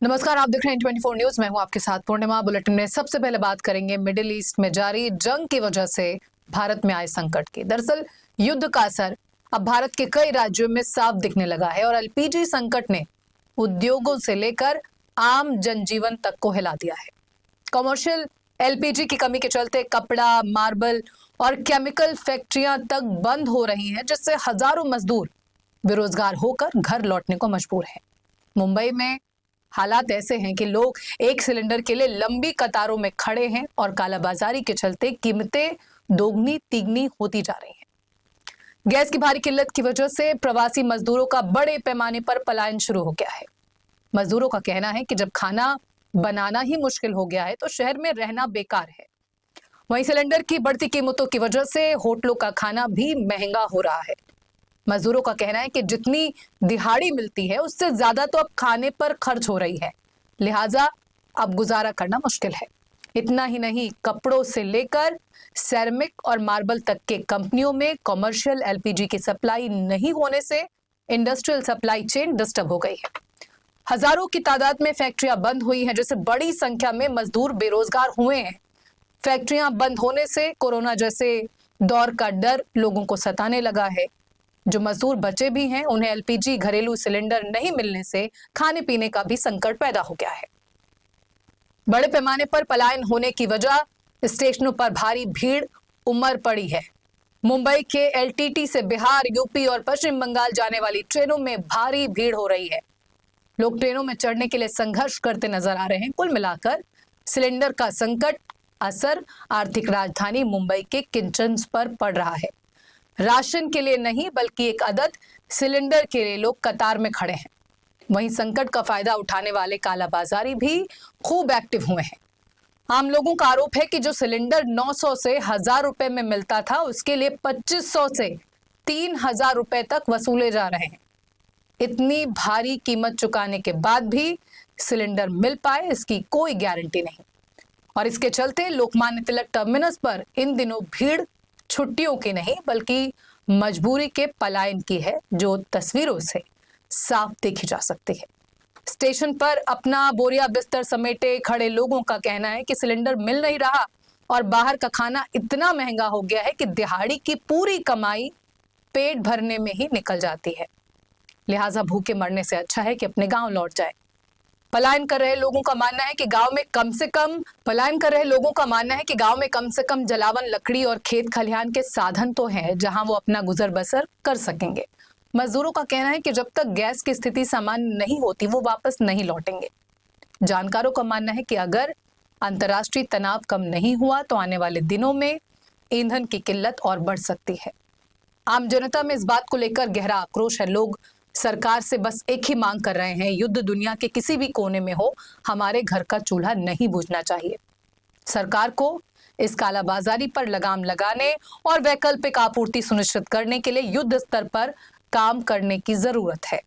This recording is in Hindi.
नमस्कार, आप देख रहे हैं 24 न्यूज। मैं हूं आपके साथ पूर्णिमा। बुलेटिन में सबसे पहले बात करेंगे मिडिल ईस्ट में जारी जंग की वजह से भारत में आए संकट की। दरअसल युद्ध का असर अब भारत के कई राज्यों में साफ दिखने लगा है और एलपीजी संकट ने उद्योगों से लेकर आम जनजीवन तक को हिला दिया है। कमर्शियल एलपीजी की कमी के चलते कपड़ा, मार्बल और केमिकल फैक्ट्रियां तक बंद हो रही हैं, जिससे हजारों मजदूर बेरोजगार होकर घर लौटने को मजबूर हैं। मुंबई में हालात ऐसे हैं कि लोग एक सिलेंडर के लिए लंबी कतारों में खड़े हैं और कालाबाजारी के चलते कीमतें दोगुनी तिगनी होती जा रही हैं। गैस की भारी किल्लत की वजह से प्रवासी मजदूरों का बड़े पैमाने पर पलायन शुरू हो गया है। मजदूरों का कहना है कि जब खाना बनाना ही मुश्किल हो गया है तो शहर में रहना बेकार है। वहीं सिलेंडर की बढ़ती कीमतों की वजह से होटलों का खाना भी महंगा हो रहा है। मजदूरों का कहना है कि जितनी दिहाड़ी मिलती है उससे ज्यादा तो अब खाने पर खर्च हो रही है, लिहाजा अब गुजारा करना मुश्किल है। इतना ही नहीं, कपड़ों से लेकर सेरेमिक और मार्बल तक के कंपनियों में कमर्शियल एलपीजी की सप्लाई नहीं होने से इंडस्ट्रियल सप्लाई चेन डिस्टर्ब हो गई है। हजारों की तादाद में फैक्ट्रियां बंद हुई हैं, जिससे बड़ी संख्या में मजदूर बेरोजगार हुए हैं। फैक्ट्रियां बंद होने से कोरोना जैसे दौर का डर लोगों को सताने लगा है। जो मजदूर बचे भी हैं, उन्हें एलपीजी घरेलू सिलेंडर नहीं मिलने से खाने पीने का भी संकट पैदा हो गया है। बड़े पैमाने पर पलायन होने की वजह स्टेशनों पर भारी भीड़ उमड़ पड़ी है। मुंबई के एलटीटी से बिहार, यूपी और पश्चिम बंगाल जाने वाली ट्रेनों में भारी भीड़ हो रही है। लोग ट्रेनों में चढ़ने के लिए संघर्ष करते नजर आ रहे हैं। कुल मिलाकर सिलेंडर का संकट असर आर्थिक राजधानी मुंबई के किचन पर पड़ रहा है। राशन के लिए नहीं बल्कि एक अदद सिलेंडर के लिए लोग कतार में खड़े हैं। वहीं संकट का फायदा उठाने वाले कालाबाजारी भी खूब एक्टिव हुए हैं। आम लोगों का आरोप है कि जो सिलेंडर 900 से 1000 रुपए में मिलता था, उसके लिए 2500 से 3000 रुपए तक वसूले जा रहे हैं। इतनी भारी कीमत चुकाने के बाद भी सिलेंडर मिल पाए, इसकी कोई गारंटी नहीं। और इसके चलते लोकमान्य तिलक टर्मिनस पर इन दिनों भीड़ छुट्टियों की नहीं बल्कि मजबूरी के पलायन की है, जो तस्वीरों से साफ देखी जा सकती है। स्टेशन पर अपना बोरिया बिस्तर समेटे खड़े लोगों का कहना है कि सिलेंडर मिल नहीं रहा और बाहर का खाना इतना महंगा हो गया है कि दिहाड़ी की पूरी कमाई पेट भरने में ही निकल जाती है। लिहाजा भूखे मरने से अच्छा है कि अपने गांव लौट जाए। पलायन कर रहे लोगों का मानना है कि गांव में कम से कम जलावन, लकड़ी और खेत खलिहान के साधन तो हैं, जहां वो अपना गुजर बसर कर सकेंगे। मजदूरों का कहना है कि जब तक गैस की स्थिति सामान्य नहीं होती वो वापस नहीं लौटेंगे। जानकारों का मानना है कि अगर अंतर्राष्ट्रीय तनाव कम नहीं हुआ तो आने वाले दिनों में ईंधन की किल्लत और बढ़ सकती है। आम जनता में इस बात को लेकर गहरा आक्रोश है। लोग सरकार से बस एक ही मांग कर रहे हैं, युद्ध दुनिया के किसी भी कोने में हो, हमारे घर का चूल्हा नहीं बुझना चाहिए। सरकार को इस कालाबाजारी पर लगाम लगाने और वैकल्पिक आपूर्ति सुनिश्चित करने के लिए युद्ध स्तर पर काम करने की जरूरत है।